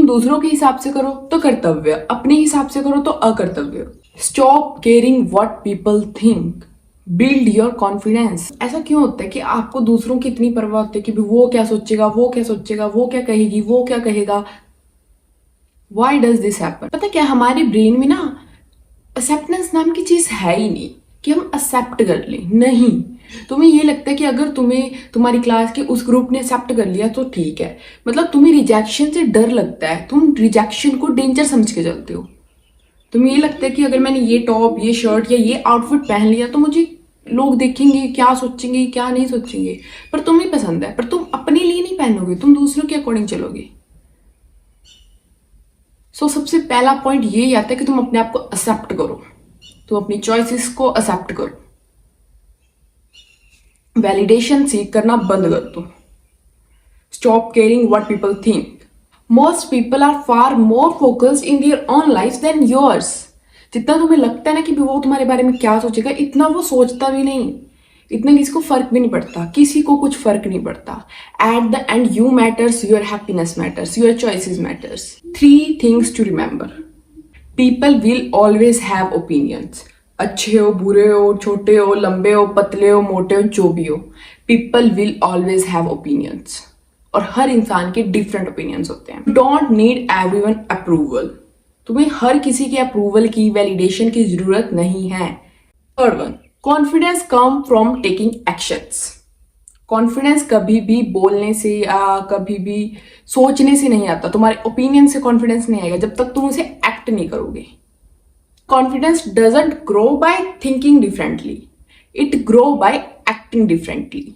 तुम दूसरों के हिसाब से करो तो कर्तव्य, अपने हिसाब से करो तो अकर्तव्य। Stop caring what people think, build your confidence. ऐसा क्यों होता है कि आपको दूसरों की इतनी परवाह होती है कि वो क्या सोचेगा, वो क्या सोचेगा, वो क्या कहेगी, वो क्या कहेगा। Why does this happen? पता क्या, हमारे ब्रेन में ना एक्सेप्टेंस नाम की चीज है ही नहीं कि हम एक्सेप्ट कर लें। नहीं, तुम्हें ये लगता है कि अगर तुम्हें तुम्हारी क्लास के उस ग्रुप ने एक्सेप्ट कर लिया तो ठीक है। मतलब तुम्हें रिजेक्शन से डर लगता है, तुम रिजेक्शन को डेंजर समझ के चलते हो। तुम्हें ये लगता है कि अगर मैंने ये टॉप, ये शर्ट या ये आउटफिट पहन लिया तो मुझे लोग देखेंगे, क्या सोचेंगे, क्या नहीं सोचेंगे। पर तुम्हें पसंद है, पर तुम अपने लिए नहीं पहनोगे, तुम दूसरों के अकॉर्डिंग चलोगे। सबसे पहला पॉइंट ये आता है कि तुम अपने आप को एक्सेप्ट करो, तुम अपनी चॉइसेस को एक्सेप्ट करो। वैलिडेशन सीख करना बंद कर दो। Stop caring what people think. Most people are far more focused in their own life than yours. जितना तुम्हें लगता है ना कि वो तुम्हारे बारे में क्या सोचेगा, इतना वो सोचता भी नहीं। इतना किसी को फर्क भी नहीं पड़ता, किसी को कुछ फर्क नहीं पड़ता। At the end you matters, your happiness matters, your choices matters. 3 things to remember. People will always have opinions. अच्छे हो, बुरे हो, छोटे हो, लंबे हो, पतले हो, मोटे हो, जो भी हो, people will always have opinions. और हर इंसान के डिफरेंट ओपिनियंस होते हैं। Don't need everyone approval. तुम्हें हर किसी के अप्रूवल की, वैलिडेशन की जरूरत नहीं है। Third one, confidence come from taking actions. Confidence कभी भी बोलने से या कभी भी सोचने से नहीं आता। तुम्हारे ओपिनियन से कॉन्फिडेंस नहीं आएगा जब तक तुम उसे एक्ट नहीं करोगे। Confidence doesn't grow by thinking differently, it grow by acting differently.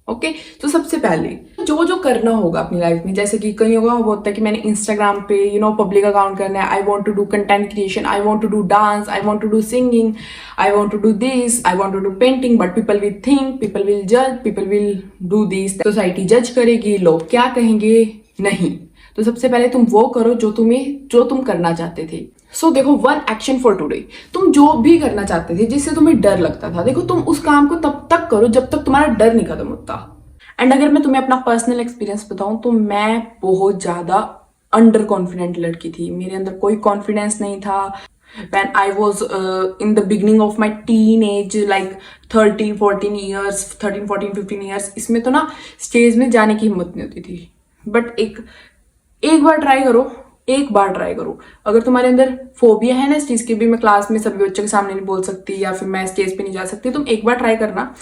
Okay, तो सबसे पहले जो जो करना होगा अपनी लाइफ में, जैसे कि कईयों का वो होता है कि मैंने इंस्टाग्राम पे पब्लिक अकाउंट करना है, I want to do content creation, I want to do dance, I want to do singing, I want to do this, I want to do painting, but people will think, people will जज, people will do this, society जज करेगी, लोग क्या कहेंगे। नहीं, तो सबसे पहले तुम वो करो जो तुम करना चाहते थे। देखो, 1 एक्शन फॉर टुडे। तुम जो भी करना चाहते थे, जिससे तुम्हें डर लगता था, देखो तुम उस काम को तब तक करो जब तक तुम्हारा डर नहीं खत्म होता। एंड अगर मैं तुम्हें अपना पर्सनल एक्सपीरियंस बताऊं तो मैं बहुत ज्यादा अंडर कॉन्फिडेंट लड़की थी। मेरे अंदर कोई कॉन्फिडेंस नहीं था। When I was in the beginning of my teenage, like 13, 14 years, 13, 14, 15 years, इसमें तो ना स्टेज में जाने की हिम्मत नहीं होती थी। बट एक बार ट्राई करो, एक बार ट्राई करो। अगर तुम्हारे अंदर फोबिया है ना इस चीज की भी, मैं क्लास में सभी बच्चों के सामने नहीं बोल सकती या फिर मैं स्टेज पे नहीं जा सकती, तुम एक बार ट्राई करना।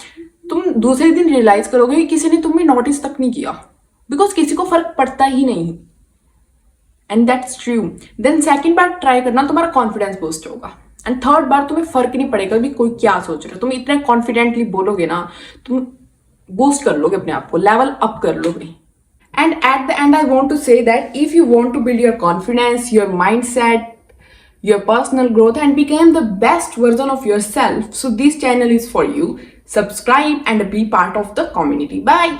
तुम दूसरे दिन रियलाइज करोगे कि किसी ने तुम्हें नोटिस तक नहीं किया, बिकॉज किसी को फर्क पड़ता ही नहीं। And that's true. Then second बार ट्राई करना, तुम्हारा कॉन्फिडेंस बूस्ट होगा। एंड थर्ड बार तुम्हें फर्क नहीं पड़ेगा भी कोई क्या सोच रहा है। तुम इतने कॉन्फिडेंटली बोलोगे ना, तुम बूस्ट कर लोगे अपने आप को, लेवल अप कर लोगे। And at the end, I want to say that if you want to build your confidence, your mindset, your personal growth and become the best version of yourself, so this channel is for you. Subscribe and be part of the community. Bye.